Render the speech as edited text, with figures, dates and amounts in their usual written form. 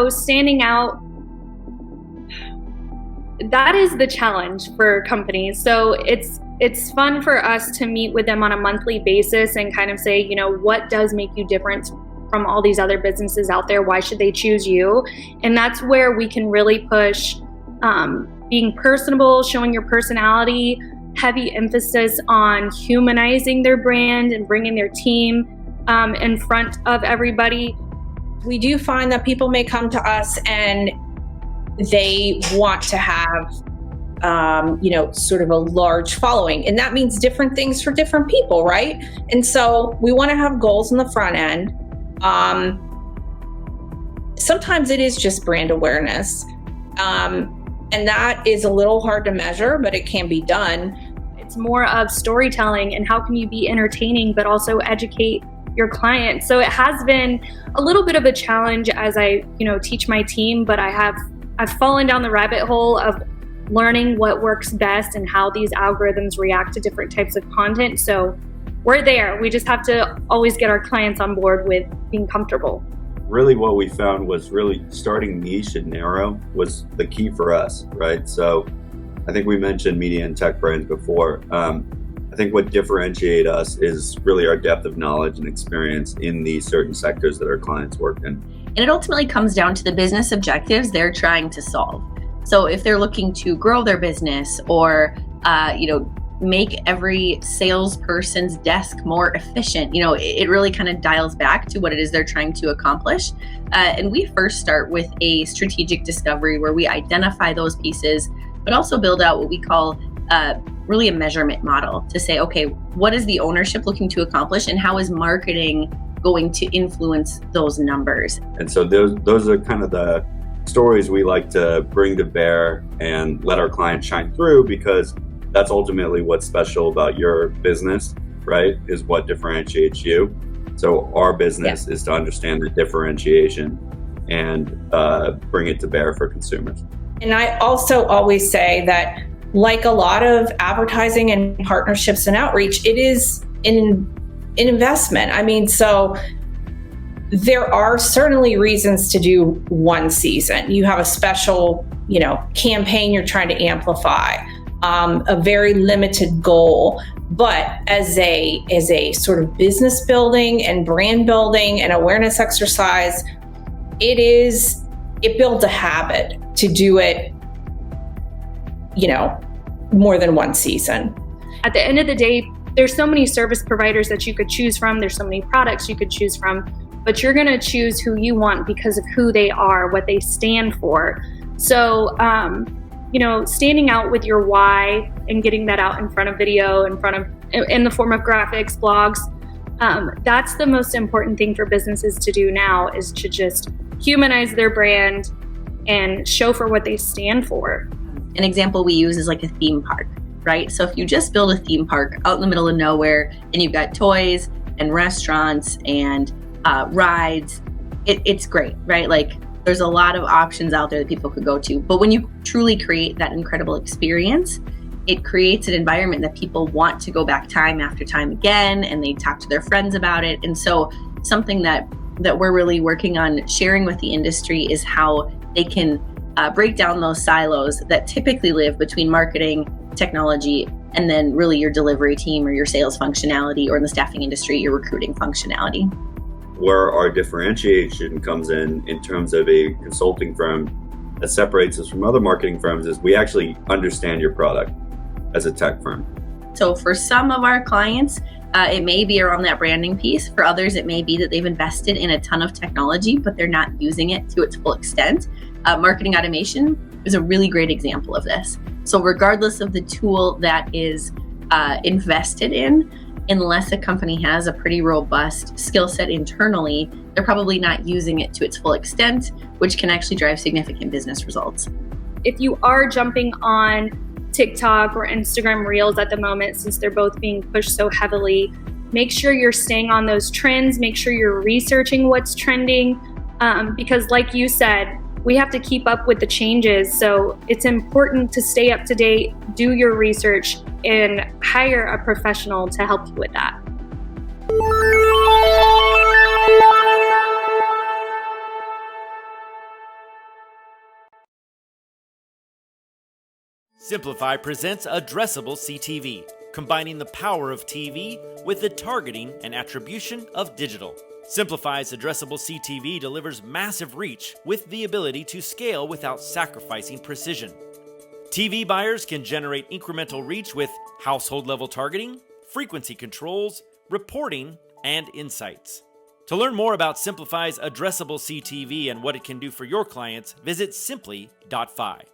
So standing out, that is the challenge for companies. So it's fun for us to meet with them on a monthly basis and kind of say, you know, what does make you different from all these other businesses out there? Why should they choose you? And that's where we can really push being personable, showing your personality, heavy emphasis on humanizing their brand and bringing their team in front of everybody. We do find that people may come to us and they want to have, sort of a large following. And that means different things for different people, right? And so we want to have goals in the front end. Sometimes it is just brand awareness. And that is a little hard to measure, but it can be done. It's more of storytelling and how can you be entertaining, but also educate your clients. So it has been a little bit of a challenge as I, teach my team, but I've fallen down the rabbit hole of learning what works best and how these algorithms react to different types of content. So we're there. We just have to always get our clients on board with being comfortable. Really what we found was really starting niche and narrow was the key for us, right? So I think we mentioned media and tech brands before. I think what differentiate us is really our depth of knowledge and experience in these certain sectors that our clients work in. And it ultimately comes down to the business objectives they're trying to solve. So if they're looking to grow their business or, make every salesperson's desk more efficient, it really kind of dials back to what it is they're trying to accomplish. And we first start with a strategic discovery where we identify those pieces, but also build out what we call really a measurement model to say, okay, what is the ownership looking to accomplish and how is marketing going to influence those numbers? And so those are kind of the stories we like to bring to bear and let our clients shine through, because that's ultimately what's special about your business, right? Is what differentiates you. So our business is to understand the differentiation and bring it to bear for consumers. And I also always say that, like a lot of advertising and partnerships and outreach, it is an investment. I mean, so there are certainly reasons to do one season. You have a special, campaign you're trying to amplify, a very limited goal. But as a sort of business building and brand building and awareness exercise, it builds a habit to do it, more than one season. At the end of the day, there's so many service providers that you could choose from. There's so many products you could choose from, but you're going to choose who you want because of who they are, what they stand for. So, standing out with your why and getting that out in front of video, in the form of graphics, blogs, that's the most important thing for businesses to do now, is to just humanize their brand and show for what they stand for. An example we use is like a theme park, right? So if you just build a theme park out in the middle of nowhere and you've got toys and restaurants and rides, it's great, right? Like there's a lot of options out there that people could go to. But when you truly create that incredible experience, it creates an environment that people want to go back time after time again, and they talk to their friends about it. And so something that we're really working on sharing with the industry is how they can break down those silos that typically live between marketing, technology, and then really your delivery team or your sales functionality, or in the staffing industry, your recruiting functionality. Where our differentiation comes in terms of a consulting firm that separates us from other marketing firms, is we actually understand your product as a tech firm. So for some of our clients, it may be around that branding piece. For others, it may be that they've invested in a ton of technology, but they're not using it to its full extent. Marketing automation is a really great example of this. So regardless of the tool that is invested in, unless a company has a pretty robust skill set internally, they're probably not using it to its full extent, which can actually drive significant business results. If you are jumping on TikTok or Instagram Reels at the moment, since they're both being pushed so heavily, make sure you're staying on those trends, make sure you're researching what's trending, because like you said, we have to keep up with the changes. So it's important to stay up to date, do your research, and hire a professional to help you with that. Simplify presents Addressable CTV, combining the power of TV with the targeting and attribution of digital. Simplify's Addressable CTV delivers massive reach with the ability to scale without sacrificing precision. TV buyers can generate incremental reach with household-level targeting, frequency controls, reporting, and insights. To learn more about Simplify's Addressable CTV and what it can do for your clients, visit simply.fi.